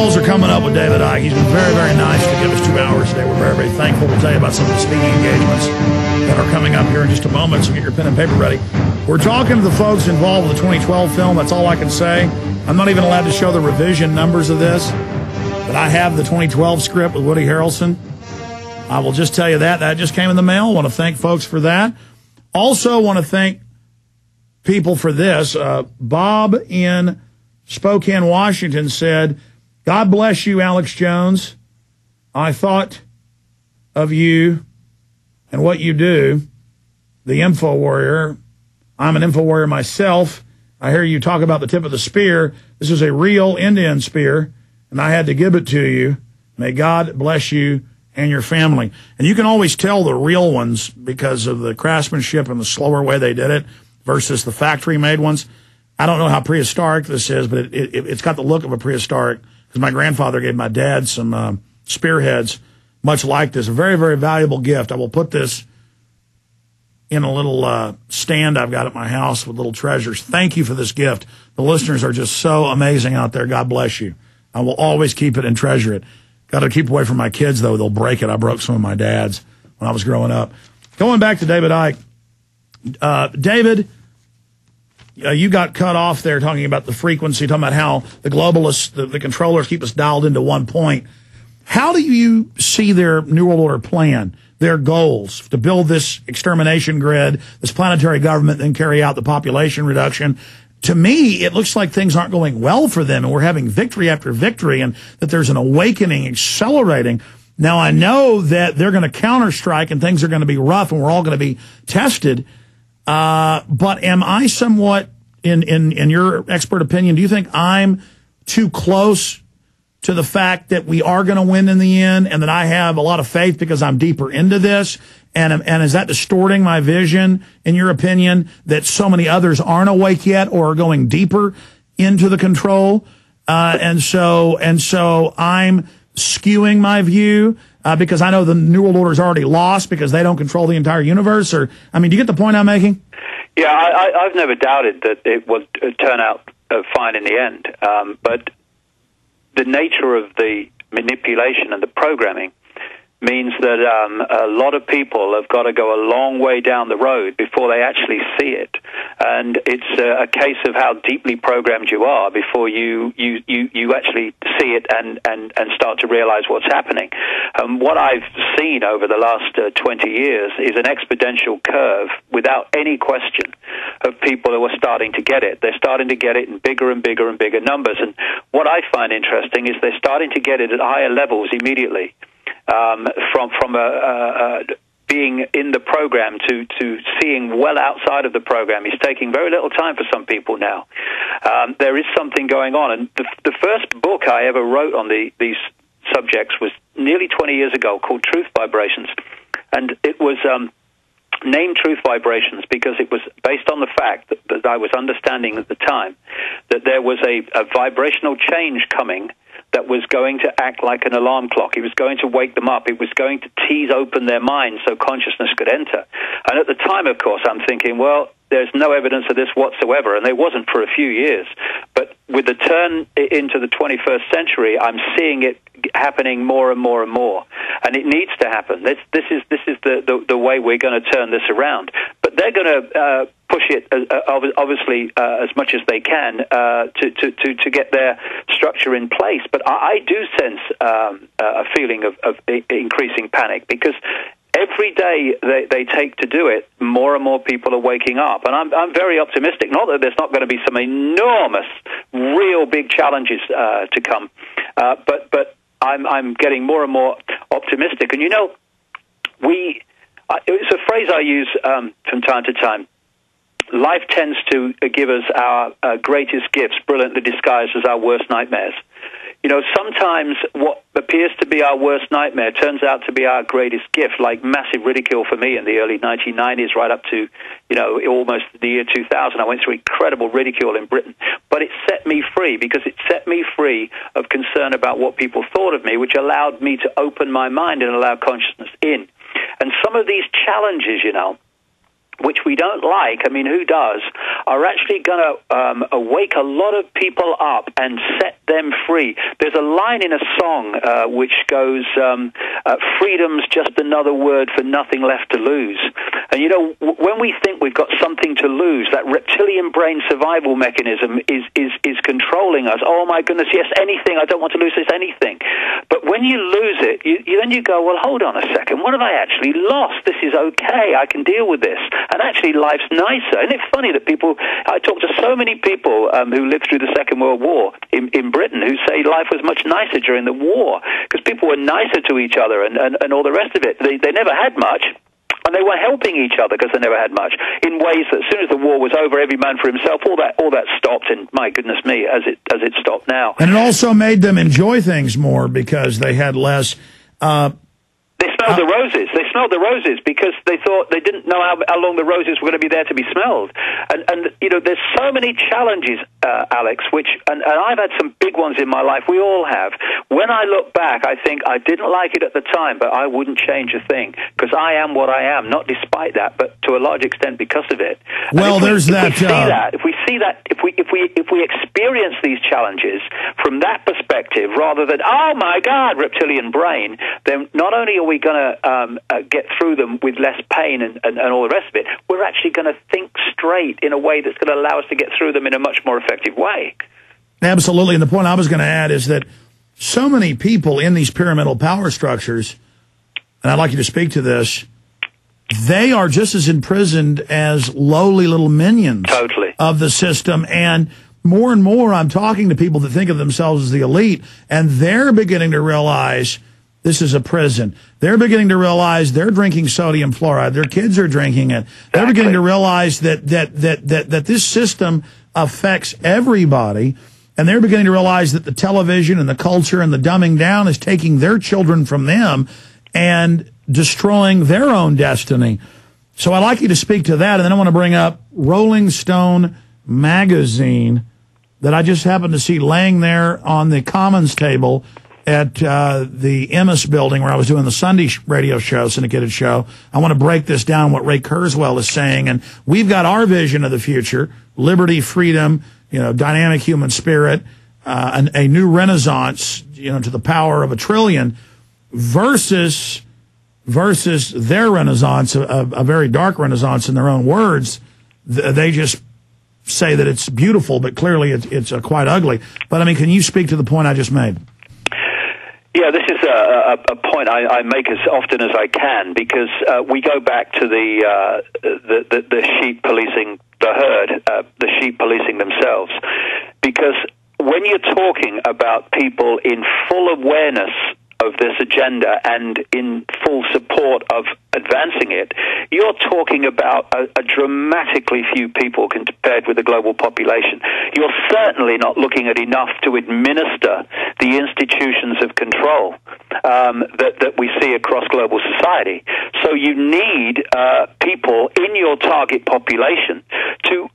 calls are coming up with David Icke. He's been very, very nice to give us 2 hours today. We're very, very thankful. We'll tell you about some of the speaking engagements that are coming up here in just a moment, so get your pen and paper ready. We're talking to the folks involved with the 2012 film. That's all I can say. I'm not even allowed to show the revision numbers of this, but I have the 2012 script with Woody Harrelson. I will just tell you that. That just came in the mail. I want to thank folks for that. Also want to thank people for this. Bob in Spokane, Washington said, God bless you, Alex Jones. I thought of you and what you do, the Info Warrior. I'm an Info Warrior myself. I hear you talk about the tip of the spear. This is a real Indian spear, and I had to give it to you. May God bless you and your family. And you can always tell the real ones because of the craftsmanship and the slower way they did it versus the factory-made ones. I don't know how prehistoric this is, but it's got the look of a prehistoric, because my grandfather gave my dad some spearheads much like this. A very, very valuable gift. I will put this in a little stand I've got at my house with little treasures. Thank you for this gift. The listeners are just so amazing out there. God bless you. I will always keep it and treasure it. Got to keep away from my kids, though. They'll break it. I broke some of my dad's when I was growing up. Going back to David Icke. David, you got cut off there talking about the frequency, talking about how the globalists, the controllers keep us dialed into one point. How do you see their New World Order plan, their goals to build this extermination grid, this planetary government, then carry out the population reduction? To me, it looks like things aren't going well for them, and we're having victory after victory, and that there's an awakening accelerating. Now, I know that they're going to counterstrike, and things are going to be rough, and we're all going to be tested. But am I somewhat, in your expert opinion, do you think I'm too close to the fact that we are going to win in the end, and that I have a lot of faith because I'm deeper into this? And is that distorting my vision, in your opinion, that so many others aren't awake yet or are going deeper into the control? And so I'm skewing my view because I know the New World Order is already lost because they don't control the entire universe. Or, I mean, do you get the point I'm making? Yeah, I've never doubted that it would turn out fine in the end. But the nature of the manipulation and the programming means that a lot of people have got to go a long way down the road before they actually see it. And it's a case of how deeply programmed you are before you actually see it and start to realize what's happening. What I've seen over the last 20 years is an exponential curve, without any question, of people who are starting to get it. They're starting to get it in bigger and bigger and bigger numbers. And what I find interesting is they're starting to get it at higher levels immediately. From being in the program to seeing well outside of the program is taking very little time for some people now. There is something going on. And the first book I ever wrote on these subjects was nearly 20 years ago, called Truth Vibrations. And it was named Truth Vibrations because it was based on the fact that I was understanding at the time that there was a vibrational change coming that was going to act like an alarm clock. It was going to wake them up. It was going to tease open their minds so consciousness could enter. And at the time, of course, I'm thinking, well, there's no evidence of this whatsoever, and there wasn't for a few years. But with the turn into the 21st century, I'm seeing it happening more and more and more. And it needs to happen. This is the way we're going to turn this around. But they're going to push it, obviously, as much as they can to get their structure in place. But I do sense a feeling of increasing panic, because every day they take to do it, more and more people are waking up. And I'm very optimistic. Not that there's not going to be some enormous, real big challenges to come, but I'm getting more and more optimistic. And, you know, it's a phrase I use from time to time. Life tends to give us our greatest gifts, brilliantly disguised as our worst nightmares. You know, sometimes what appears to be our worst nightmare turns out to be our greatest gift, like massive ridicule for me in the early 1990s, right up to, you know, almost the year 2000. I went through incredible ridicule in Britain. But it set me free, because it set me free of concern about what people thought of me, which allowed me to open my mind and allow consciousness in. And some of these challenges, you know, which we don't like, I mean, who does, are actually going to wake a lot of people up and set them free. There's a line in a song which goes, freedom's just another word for nothing left to lose. And, you know, when we think we've got something to lose, that reptilian brain survival mechanism is controlling us. Oh, my goodness, yes, anything. I don't want to lose this anything. But when you lose it, then you go, well, hold on a second. What have I actually lost? This is okay. I can deal with this. And actually, life's nicer. Isn't it funny that I talk to so many people who lived through the Second World War in Britain who say life was much nicer during the war because people were nicer to each other and all the rest of it. They never had much. And they were helping each other because they never had much in ways that as soon as the war was over, every man for himself, all that stopped. And my goodness me, as it stopped now. And it also made them enjoy things more because they had less. They smelled the roses. They smelled the roses because they thought they didn't know how long the roses were going to be there to be smelled. And you know, there's so many challenges, Alex, and I've had some big ones in my life. We all have. When I look back, I think I didn't like it at the time, but I wouldn't change a thing because I am what I am, not despite that, but to a large extent because of it. Well, if we experience these challenges from that perspective, rather than, oh my God, reptilian brain, then not only are we going to get through them with less pain and all the rest of it, we're actually going to think straight in a way that's going to allow us to get through them in a much more effective way. Absolutely. And the point I was going to add is that so many people in these pyramidal power structures, and I'd like you to speak to this, they are just as imprisoned as lowly little minions of the system. And more I'm talking to people that think of themselves as the elite, and they're beginning to realize this is a prison. They're beginning to realize they're drinking sodium fluoride. Their kids are drinking it. They're beginning to realize that this system affects everybody. And they're beginning to realize that the television and the culture and the dumbing down is taking their children from them and destroying their own destiny. So I'd like you to speak to that. And then I want to bring up Rolling Stone magazine that I just happened to see laying there on the Commons table at the Emmis building where I was doing the Sunday radio show, syndicated show. I want to break this down, what Ray Kurzweil is saying. And we've got our vision of the future, liberty, freedom, you know, dynamic human spirit, a new renaissance, you know, to the power of 1 trillion versus their renaissance, a very dark renaissance in their own words. They just say that it's beautiful, but clearly it's quite ugly. But, I mean, can you speak to the point I just made? Yeah, this is a point I make as often as I can because we go back to the sheep policing the herd, the sheep policing themselves. Because when you're talking about people in full awareness of this agenda and in full support of advancing it, you're talking about a dramatically few people compared with the global population. You're certainly not looking at enough to administer the institutions of control that we see across global society. So you need people in your target population to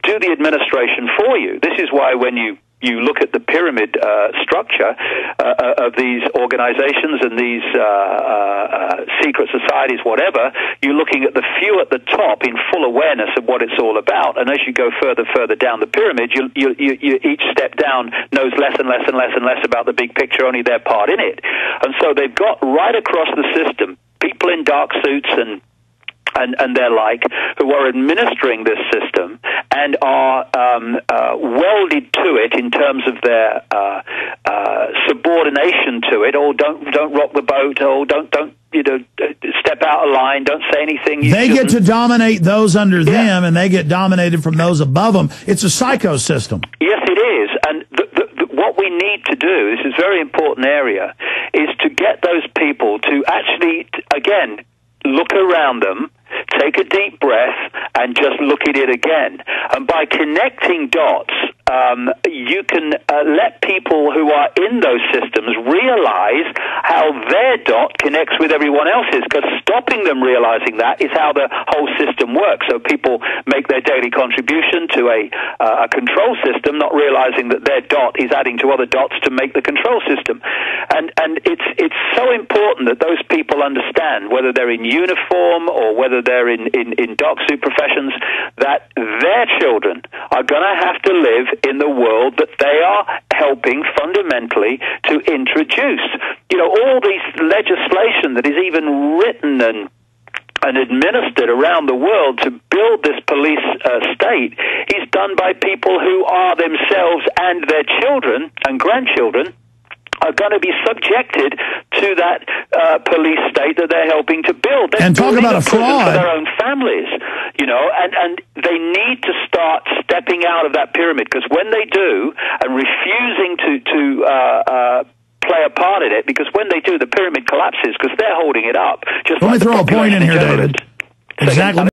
do the administration for you. This is why when you look at the pyramid structure of these organizations and these secret societies, whatever, you're looking at the few at the top in full awareness of what it's all about. And as you go further down the pyramid, you each step down knows less and less and less and less about the big picture, only their part in it. And so they've got right across the system people in dark suits and their like, who are administering this system and are welded to it in terms of their subordination to it. Or don't rock the boat. Or don't step out of line. Don't say anything. They get to dominate those under them, and they get dominated from those above them. It's a psycho system. Yes, it is. And what we need to do, this is a very important area, is to get those people to actually, again, look around them, take a deep breath, and just look at it again. And by connecting dots, you can let people who are in those systems realize how their dot connects with everyone else's, because stopping them realizing that is how the whole system works. So people make their daily contribution to a control system, not realizing that their dot is adding to other dots to make the control system. And it's so important that those people understand, whether they're in uniform or whether they're in dark suit professions, that their children are going to have to live in the world that they are helping fundamentally to introduce. You know, all these legislation that is even written and administered around the world to build this police state is done by people who are themselves and their children and grandchildren are going to be subjected to that police state that they're helping to build. They're and talk about a fraud for their own families, you know, and they need to start stepping out of that pyramid, because when they do, and refusing to play a part in it, because when they do, the pyramid collapses because they're holding it up. Just let me throw a point in here, David. Exactly.